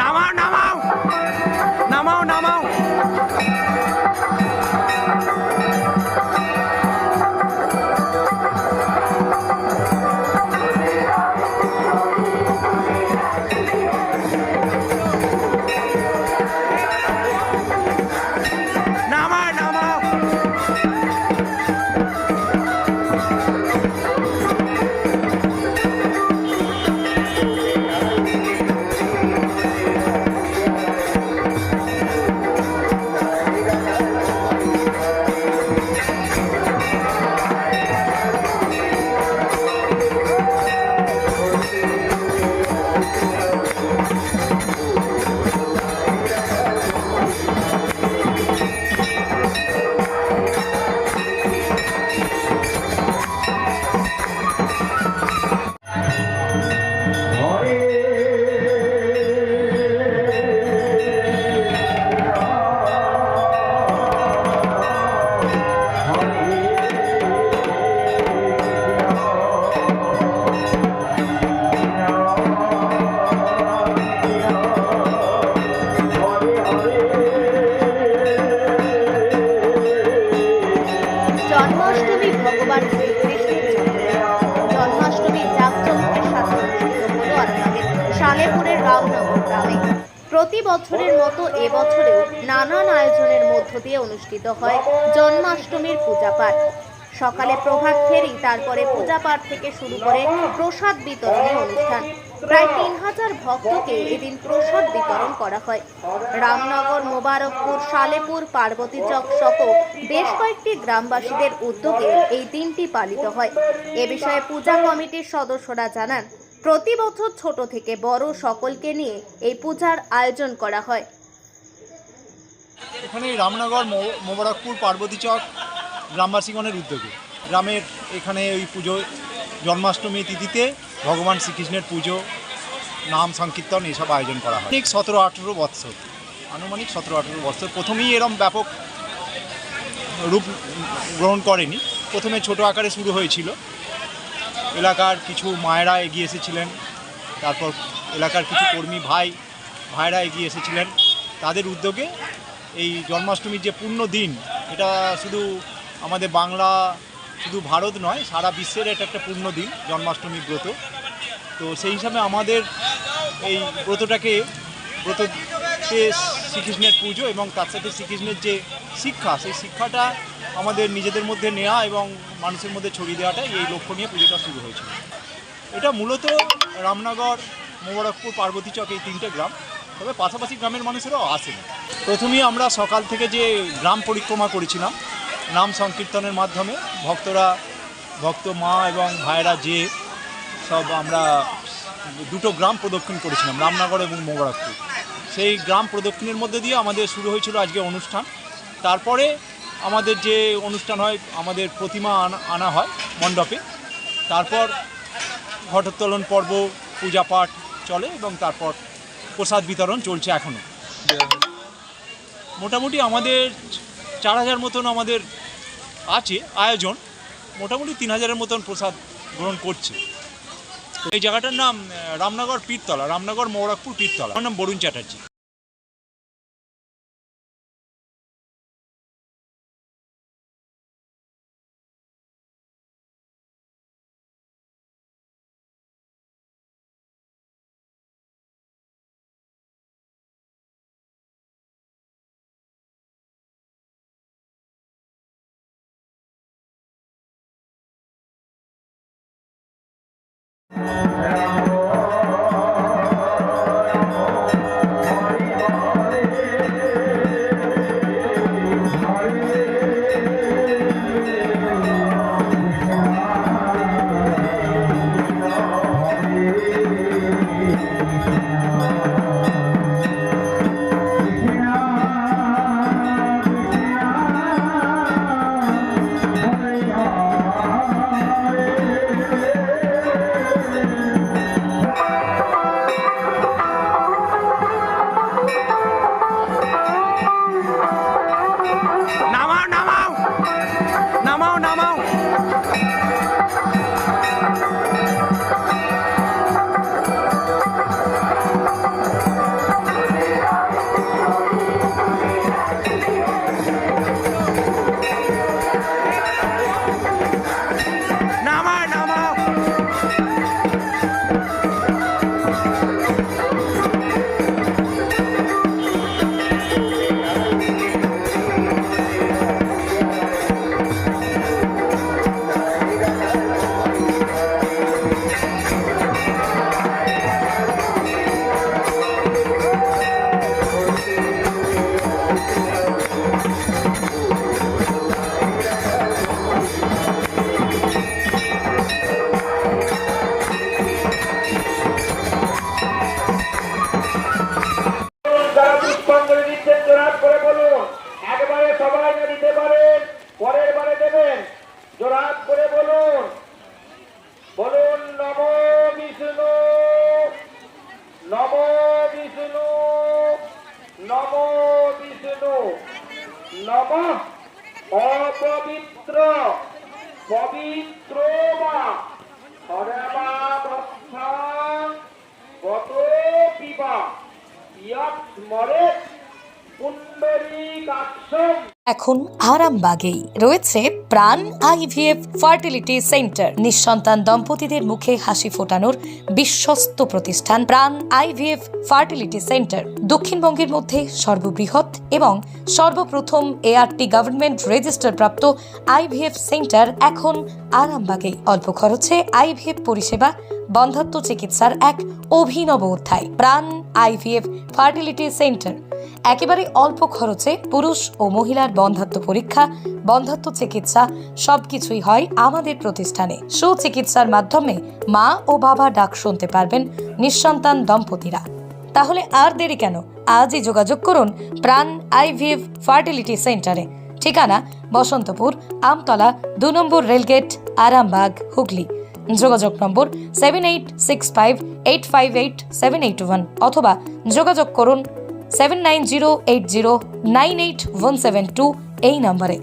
নামাও নামাও নামাও নামাও। জন্মাষ্টমী ভগবান শ্রীকৃষ্ণের জন্মাষ্টমীর জাঁকজমকের সাথে অনুষ্ঠিত হলো আরামবাগের সালেপুরের রামনগর গ্রামে। প্রতি বছরের মতো এবছরেও নানান আয়োজনের মধ্য দিয়ে অনুষ্ঠিত হয় জন্মাষ্টমীর পূজাপাঠ। সকালে প্রভাত ফেরি, তারপরে পূজাপাঠ থেকে শুরু করে প্রসাদ বিতরণের অনুষ্ঠান। প্রায় 3000 ভক্তকে এদিন প্রসাদ বিতরণ করা হয়। রামনগর, মোবারকপুর, সালেপুর, পার্বতী চক সহ বেশ কয়েকটি গ্রামবাসীদের উদ্যোগে এই দিনটি পালিত হয়। এ বিষয়ে পূজা কমিটির সদস্যরা জানান, প্রতি বছর ছোট থেকে বড় সকলকে নিয়ে এই পূজার আয়োজন করা হয়। এখানে রামনগর, মোবারকপুর, পার্বতী চক গ্রামবাসীগণের উদ্যোগে গ্রামের এখানে ওই পুজো, জন্মাষ্টমী তিথিতে ভগবান শ্রীকৃষ্ণের পুজো, নাম সংকীর্তন এসব আয়োজন করা হয়। ঠিক 17-18 বৎসর, আনুমানিক 17-18 বৎসর। প্রথমেই এরম ব্যাপক রূপ গ্রহণ করেনি। প্রথমে ছোট আকারে শুরু হয়েছিল। এলাকার কিছু মায়েরা এগিয়ে এসেছিলেন, তারপর এলাকার কিছু কর্মী ভাইরা এগিয়ে এসেছিলেন। তাদের উদ্যোগে এই জন্মাষ্টমীর যে পূর্ণ দিন, এটা শুধু আমাদের বাংলা, শুধু ভারত নয়, সারা বিশ্বের এটা একটা পূর্ণ দিন, জন্মাষ্টমী ব্রত। তো সেই হিসাবে আমাদের এই ব্রততে শ্রীকৃষ্ণের পুজো এবং তার সাথে শ্রীকৃষ্ণের যে শিক্ষা, সেই শিক্ষাটা আমাদের নিজেদের মধ্যে নেওয়া এবং মানুষের মধ্যে ছড়িয়ে দেওয়াটাই এই লক্ষ্য নিয়ে পুজোটা শুরু হয়েছিল। এটা মূলত রামনগর, মোবারকপুর, পার্বতী চক এই 3টে গ্রাম, তবে পাশাপাশি গ্রামের মানুষেরাও আসেন। প্রথমেই আমরা সকাল থেকে যে গ্রাম পরিক্রমা করেছিলাম নাম সংকীর্তনের মাধ্যমে, ভক্ত মা এবং ভাইরা যে সব আমরা 2টো গ্রাম প্রদক্ষিণ করেছিলাম, রামনগর এবং মোবারকপুর। সেই গ্রাম প্রদক্ষিণের মধ্যে দিয়ে আমাদের শুরু হয়েছিল আজকে অনুষ্ঠান। তারপরে আমাদের যে অনুষ্ঠান হয়, আমাদের প্রতিমা আনা হয় মণ্ডপে, তারপর ঘটোত্তোলন পর্ব, পূজা পাঠ চলে এবং তারপর প্রসাদ বিতরণ চলছে এখনও। মোটামুটি আমাদের 4000 মতন আমাদের আছে আয়োজন, মোটামুটি 3000-এর মতন প্রসাদ গ্রহণ করছে। এই জায়গাটার নাম রামনগর পীরতলা, রামনগর মোবারকপুর পীরতলা। আমার নাম বরুণ চ্যাটার্জি। নামাও নামাও যারা পুষ্পাঞ্জলি দিচ্ছেন জোরহাত করে বলুন। একবারে সবাই না দিতে পারেন, পরের বারে দেবেন। জোরহাত করে বলুন, বলুন নমো বিষ্ণু, নমো বিষ্ণু, নমো বিষ্ণু, নমঃ অপবিত্র পবিত্র বা হরেমা বৎসাং গত পিবা ইয়াত মরে পুণ্ডরীকাক্ষম। এখন আরামবাগেই রয়েছে প্রাণ আইভিএফ ফার্টিলিটি সেন্টার। নিঃসন্তান দম্পতিদের মুখে হাসি ফোটানোর বিশ্বস্ত প্রতিষ্ঠান প্রাণ আইভিএফ ফার্টিলিটি সেন্টার দক্ষিণবঙ্গের মধ্যে সর্ববৃহৎ এবং সর্বপ্রথম এআরটি গভর্নমেন্ট রেজিস্টার প্রাপ্ত আইভিএফ সেন্টার এখন আরামবাগেই। অল্প খরচে আইভিএফ পরিষেবা, বন্ধ্যাত্ব চিকিৎসার এক অভিনব অধ্যায়। প্রাণ আইভিএফ ফার্টিলিটি সেন্টার একেবারে অল্প খরচে পুরুষ ও মহিলার বন্ধ্যাত্ব পরীক্ষা, বন্ধ্যাত্ব চিকিৎসা সবকিছুই হয় আমাদের প্রতিষ্ঠানে। সুচিকিৎসার মাধ্যমে মা ও বাবা ডাক শুনতে পারবেন নিঃসন্তান দম্পতিরা। তাহলে আর দেরি কেন? আজই যোগাযোগ করুন প্রাণ আইভিএফ ফার্টিলিটি সেন্টারে। ঠিকানা বসন্তপুর, আমতলা, 2 নম্বর রেলগেট, আরামবাগ, হুগলি। যোগাযোগ নম্বর 7865858781 অথবা যোগাযোগ করুন 7908098172 এই নম্বরে।